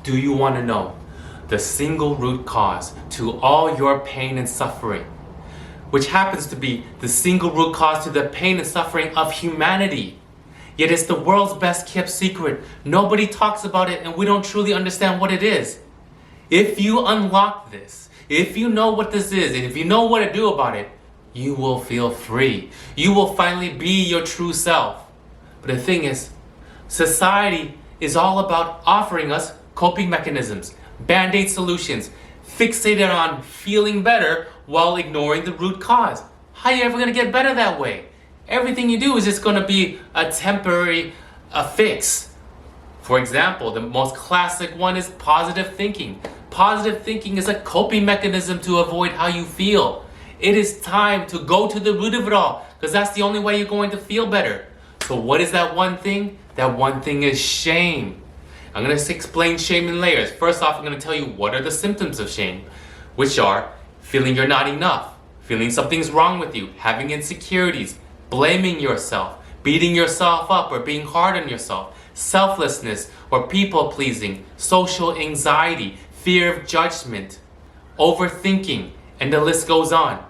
Do you want to know the single root cause to all your pain and suffering, which happens to be the single root cause to the pain and suffering of humanity? Yet it's the world's best kept secret. Nobody talks about it and we don't truly understand what it is. If you unlock this, if you know what this is, and if you know what to do about it, you will feel free. You will finally be your true self. But the thing is, society is all about offering us coping mechanisms, band-aid solutions, fixated on feeling better while ignoring the root cause. How are you ever going to get better that way? Everything you do is just going to be a temporary fix. For example, the most classic one is positive thinking. Positive thinking is a coping mechanism to avoid how you feel. It is time to go to the root of it all, because that's the only way you're going to feel better. So what is that one thing? That one thing is shame. I'm going to explain shame in layers. First off, I'm going to tell you what are the symptoms of shame, which are feeling you're not enough, feeling something's wrong with you, having insecurities, blaming yourself, beating yourself up or being hard on yourself, selflessness or people pleasing, social anxiety, fear of judgment, overthinking, and the list goes on.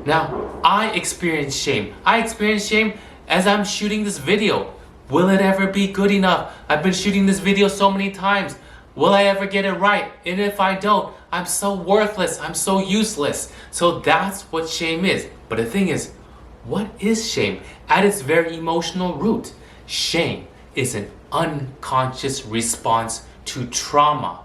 Now, I experience shame. I experience shame as I'm shooting this video. Will it ever be good enough? I've been shooting this video so many times. Will I ever get it right? And if I don't, I'm so worthless. I'm so useless. So that's what shame is. But the thing is, what is shame? At its very emotional root, shame is an unconscious response to trauma,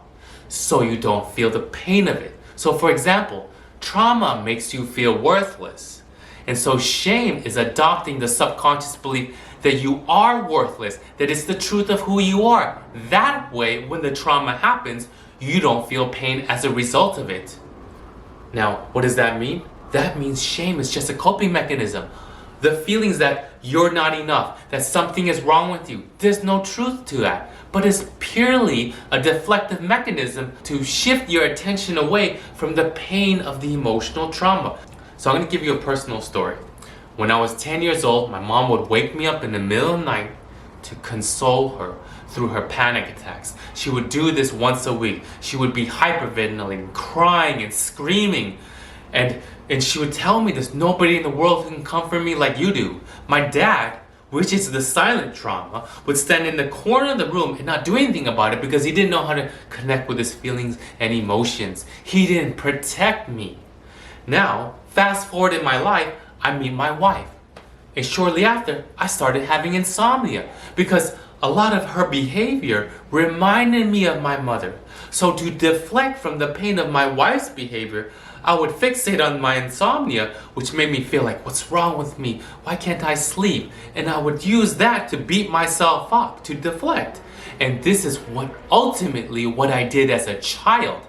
so you don't feel the pain of it. So for example, trauma makes you feel worthless. And so shame is adopting the subconscious belief that you are worthless, that it's the truth of who you are. That way, when the trauma happens, you don't feel pain as a result of it. Now, what does that mean? That means shame is just a coping mechanism. The feelings that you're not enough, that something is wrong with you, there's no truth to that. But it's purely a deflective mechanism to shift your attention away from the pain of the emotional trauma. So I'm going to give you a personal story. When I was 10 years old, my mom would wake me up in the middle of the night to console her through her panic attacks. She would do this once a week. She would be hyperventilating, crying and screaming. And she would tell me there's nobody in the world who can comfort me like you do. My dad, which is the silent trauma, would stand in the corner of the room and not do anything about it because he didn't know how to connect with his feelings and emotions. He didn't protect me. Now, fast forward in my life, I meet my wife. And shortly after, I started having insomnia because a lot of her behavior reminded me of my mother. So to deflect from the pain of my wife's behavior, I would fixate on my insomnia, which made me feel like, what's wrong with me? Why can't I sleep? And I would use that to beat myself up, to deflect. And this is ultimately what I did as a child.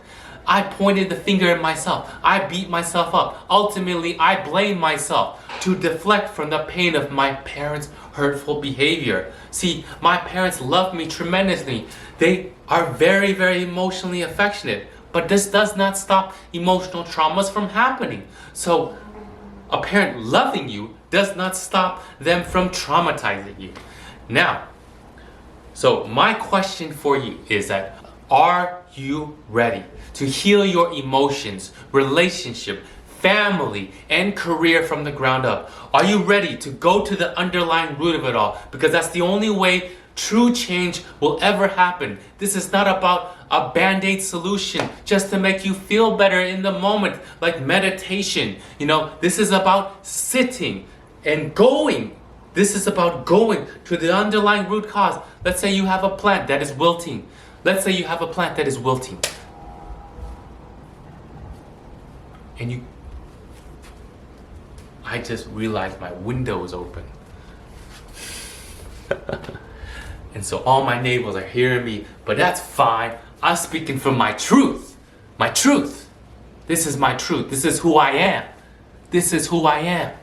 I pointed the finger at myself. I beat myself up. Ultimately, I blamed myself to deflect from the pain of my parents' hurtful behavior. See, my parents loved me tremendously. They are very, very emotionally affectionate. But this does not stop emotional traumas from happening. So a parent loving you does not stop them from traumatizing you. Now, so my question for you is that, are you ready to heal your emotions, relationship, family, and career from the ground up? Are you ready to go to the underlying root of it all? Because that's the only way true change will ever happen. This is not about a band-aid solution just to make you feel better in the moment, like meditation. This is about sitting and going. This is about going to the underlying root cause. Let's say you have a plant that is wilting. And I just realized my window is open. And so all my neighbors are hearing me, but that's fine. I'm speaking from my truth. My truth. This is my truth. This is who I am. This is who I am.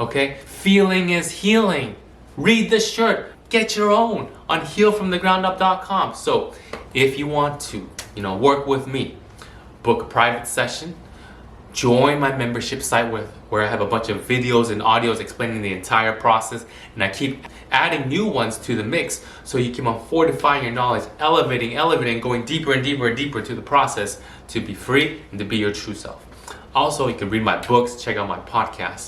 Okay? Feeling is healing. Read the shirt. Get your own on healfromthegroundup.com. So if you want to, work with me, book a private session. join my membership site where I have a bunch of videos and audios explaining the entire process, and I keep adding new ones to the mix so you keep on fortifying your knowledge, elevating, going deeper and deeper and deeper to the process to be free and to be your true self. Also, you can read my books, check out my podcast.